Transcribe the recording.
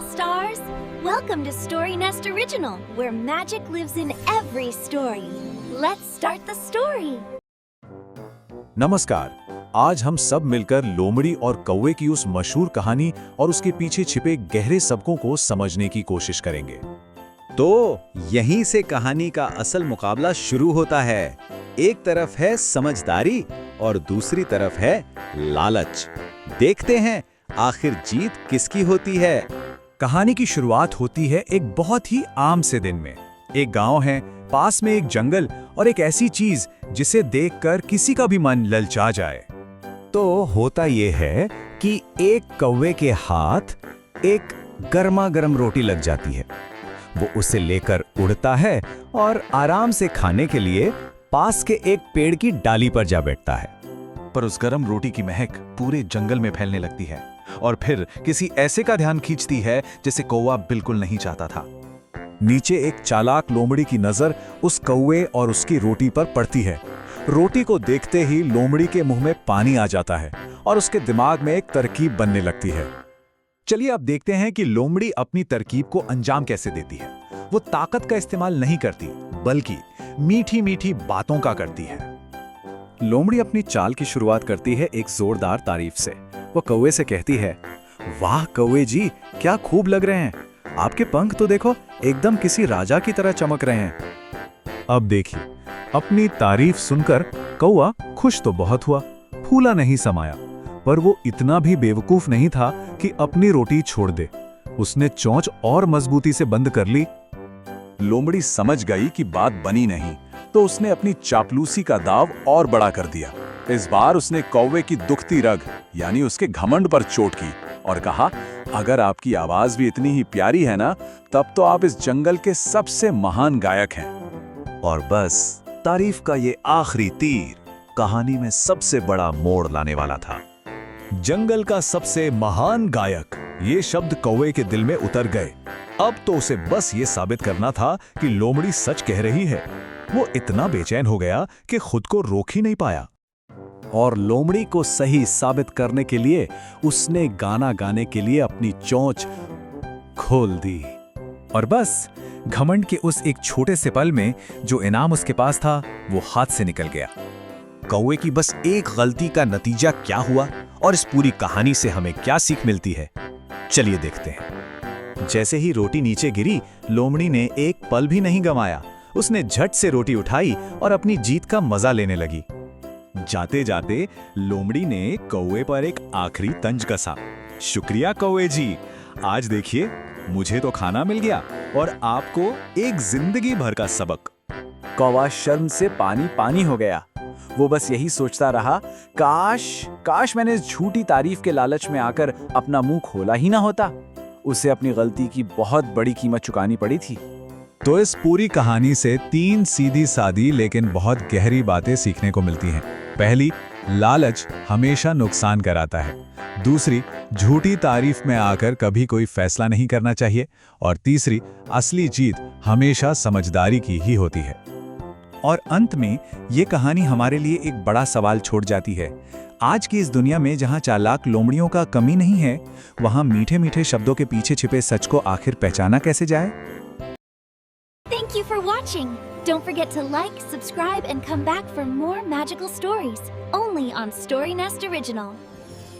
little stars. Welcome to Story Nest Original, where magic lives in every story. Let's start the story. नमस्कार। आज हम सब मिलकर लोमड़ी और कौवे की उस मशहूर कहानी और उसके पीछे छिपे गहरे सबकों को समझने की कोशिश करेंगे। तो यहीं से कहानी का असल मुकाबला शुरू होता है। एक तरफ है समझदारी और दूसरी तरफ है लालच। देखते हैं आखिर जीत किसकी होती है। कहानी की शुरुआत होती है एक बहुत ही आम से दिन में। एक गांव है, पास में एक जंगल और एक ऐसी चीज जिसे देखकर किसी का भी मन ललचा जाए। तो होता ये है कि एक कौवे के हाथ एक गर्मा गर्म रोटी लग जाती है। वो उसे लेकर उड़ता है और आराम से खाने के लिए पास के एक पेड़ की डाली पर जा बैठता है। पर उस गर्म रोटी की महक पूरे जंगल में फैलने लगती है और फिर किसी ऐसे का ध्यान खींचती है जिसे कौवा बिल्कुल नहीं चाहता था। नीचे एक चालाक लोमड़ी की नजर उस कौवे और उसकी रोटी पर पड़ती है। रोटी को देखते ही लोमड़ी के मुंह में पानी आ जाता है और उसके दिमाग में एक तरकीब बनने लगती है। चलिए अब देखते हैं कि लोमड़ी अपनी तरकीब को अंजाम कैसे देती है। वो ताकत का इस्तेमाल नहीं करती, बल्कि मीठी मीठी बातों का करती है। लोमड़ी अपनी चाल की शुरुआत करती है एक जोरदार तारीफ से। वो कौवे से कहती है, वाह कौवे जी, क्या खूब लग रहे हैं। आपके पंख तो देखो, एकदम किसी राजा की तरह चमक रहे हैं। अब देखिए, अपनी तारीफ सुनकर कौवा खुश तो बहुत हुआ, फूला नहीं समाया, पर वो इतना भी बेवकूफ नहीं था कि अपनी रोटी छोड़ दे। उसने चोंच और मजबूती से बंद कर ली। लोमड़ी समझ गई कि बात बनी नहीं, तो उसने अपनी चापलूसी का दाव और बड़ा कर दिया। इस बार उसने कौवे की दुखती रग यानी उसके घमंड पर चोट की और कहा, अगर आपकी आवाज भी इतनी ही प्यारी है ना, तब तो आप इस जंगल के सबसे महान गायक हैं। और बस तारीफ का ये आखिरी तीर कहानी में सबसे बड़ा मोड़ लाने वाला था। जंगल का सबसे महान गायक, ये शब्द कौवे के दिल में उतर गए। अब तो उसे बस ये साबित करना था कि लोमड़ी सच कह रही है। वो इतना बेचैन हो गया कि खुद को रोक ही नहीं पाया। और लोमड़ी को सही साबित करने के लिए उसने गाना गाने के लिए अपनी चोंच खोल दी। और बस घमंड के उस एक छोटे से पल में जो इनाम उसके पास था, वो हाथ से निकल गया। कौवे की बस एक गलती का नतीजा क्या हुआ और इस पूरी कहानी से हमें क्या सीख मिलती है, चलिए देखते हैं। जैसे ही रोटी नीचे गिरी, लोमड़ी ने एक पल भी नहीं गंवाया। उसने झट से रोटी उठाई और अपनी जीत का मजा लेने लगी। जाते जाते लोमड़ी ने कौवे पर एक आखिरी तंज कसा। शुक्रिया कौवे जी, आज देखिए मुझे तो खाना मिल गया और आपको एक जिंदगी भर का सबक। कौवा शर्म से पानी पानी हो गया। वो बस यही सोचता रहा, काश मैंने इस झूठी तारीफ के लालच में आकर अपना मुंह खोला ही ना होता। उसे अपनी गलती की बहुत बड़ी कीमत चुकानी पड़ी थी। तो इस पूरी कहानी से 3 सीधी सादी लेकिन बहुत गहरी बातें सीखने को मिलती हैं। पहली, लालच हमेशा नुकसान कराता है। दूसरी, झूठी तारीफ में आकर कभी कोई फैसला नहीं करना चाहिए। और तीसरी, असली जीत हमेशा समझदारी की ही होती है। और अंत में ये कहानी हमारे लिए एक बड़ा सवाल छोड़ जाती है। आज की इस दुनिया में जहां चालाक लोमड़ियों का कमी नहीं है, वहां मीठे मीठे शब्दों के पीछे छिपे सच को आखिर पहचाना कैसे जाए। Thank you for watching. Don't forget to like, subscribe, and come back for more magical stories. Only on Story Nest Original.